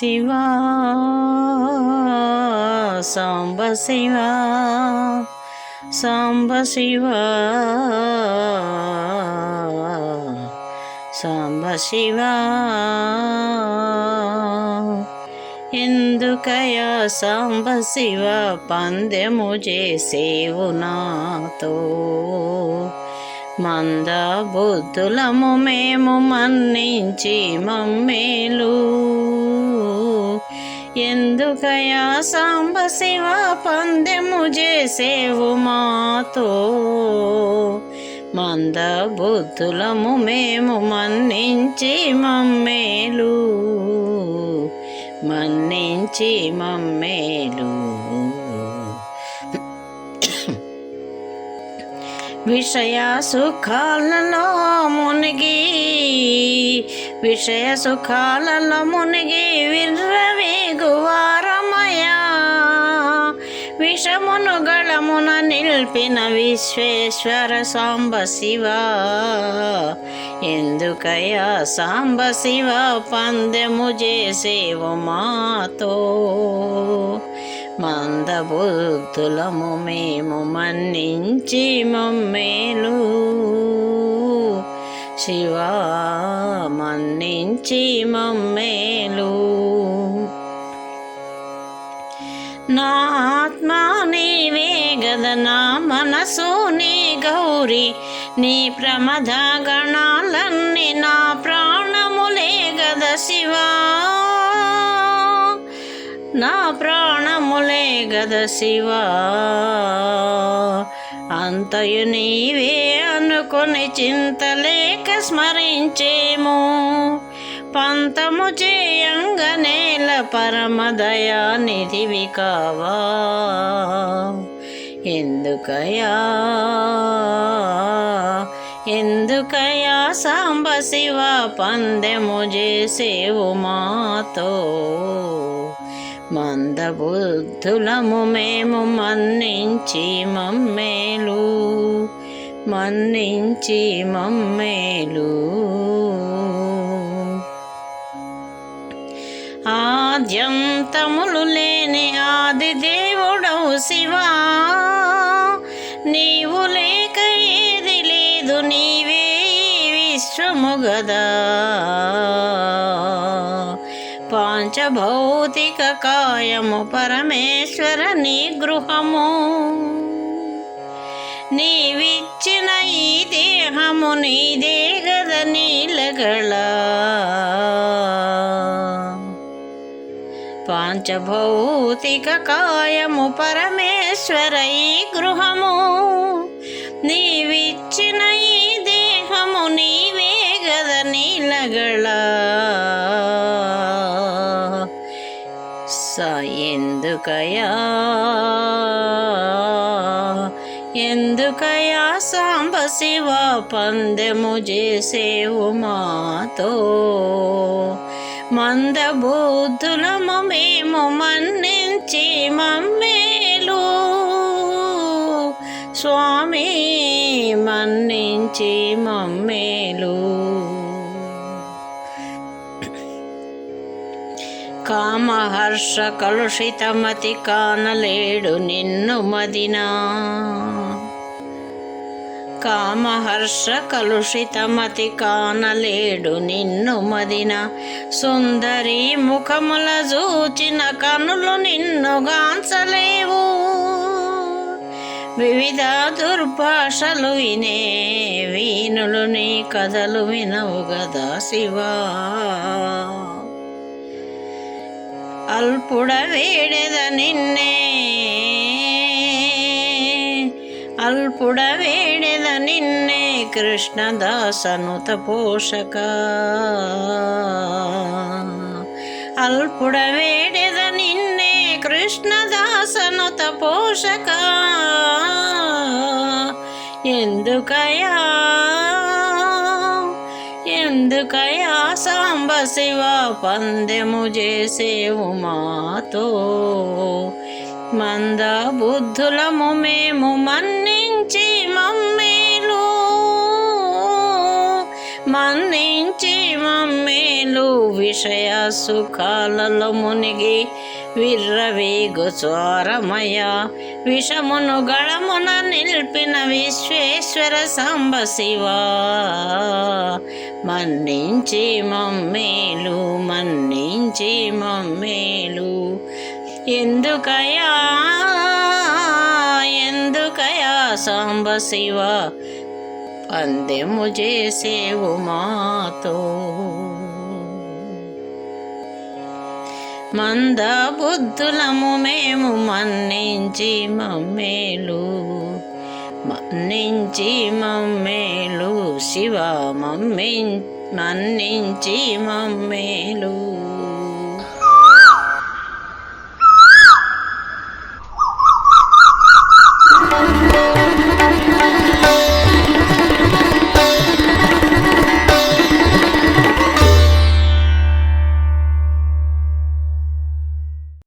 శివా సాంబ శివా సాంబ శివా సాంబ శివా ఎందుకయా సాంబ శివ పందెము చేసేవు నాతో మంద బుద్ధులము మేము మన్నించి మమ్మేలు ఎందుకయా సాంబ శివ పందెము చేసేవు మాతో మంద బుద్ధులము మేము మన్నించి మమ్మేలు మన్నించి మమ్మేలు విషయ సుఖాలలో మునిగి విషయ సుఖాలలో మునిగి విర్రవేగువారమయా విషమును గళమున నిల్పిన విశ్వేశ్వర సాంబ శివ ఎందుకయ్యా సాంబ శివ పందెము చేసేవు మాతో మందబుద్ధులము మేము మన్నించి మమ్మేలు శివా మన్నించి మమ్మేలు నా ఆత్మ నీవే గద నా మనసు నీ గౌరీ నీ ప్రమద గణాలన్నీ నా ప్రాణములే గద శివా నా ప్రాణములే గద శివా అంతయు నీవే అనుకొని చింతలేక స్మరించేము పంతము చేయంగనేల పరమదయా నిధివి కావా ఎందుకయా ఎందుకయా సాంబ శివ పందెము చేసేవు మాతో మందబుద్ధులము మేము మన్నించి మమ్మేలు మన్నించి మమ్మేలు ఆద్యంతములు లేని ఆది దేవుడవు శివా నీవు లేక ఏది లేదు నీవే విశ్వము గదా పాంచభౌతిక కాయము పరమేశ్వర నీ గృహము నీవిచ్చిన ఈ దేహము నీదే గద నీలగళ పాంచభౌతిక కాయము పరమేశ్వర ఈ గృహము నీవిచ్చిన ఈ దేహము నీవే గద నీలగళ ఎందుకయా ఎందుకయా సాంబ శివ పందెము చేసేవు మాతో మందబుద్ధులము మేము మన్నించి మమ్మేలు స్వామి మన్నించి మమ్మేలు కామహర్ష కలుషితమతి కానలేడు నిన్ను మదినా కామహర్ష కలుషితమతి కానలేడు నిన్ను మదిన సుందరి ముఖముల చూచిన కనులు నిన్ను గాంచలేవు వివిధ దుర్భాషలు వినే వీణులు నీ కథలు వినవు గదా శివా అల్పుడ వేడెద నిన్నే అల్పుడ వేడెద నిన్నే కృష్ణదాసనుత పోషక అల్పుడ వేడెద నిన్నే కృష్ణదాసనుత పోషక ఎందుకయా ఎందుకయా సాంబ శివ పందెము చేసేవు మాతో మంద బుద్ధులము మేము మన్నించి మమ్మేలు మన్నించి మమ్మేలు విషయ సుఖాలలో మునిగి విర్రవీగు స్వరమయ విషమును గళమున నిల్పిన విశ్వేశ్వర సాంబ శివా మన్నించి మమ్మేలు మన్నించి మమ్మేలు ఎందుకయా ఎందుకయా సాంబ శివా పందెము చేసేవు మాతో మంద బుద్ధులము మేము మన్నించి మమ్మేలు మన్నించి మమ్మేలు శివ మన్నించి మమ్మేలు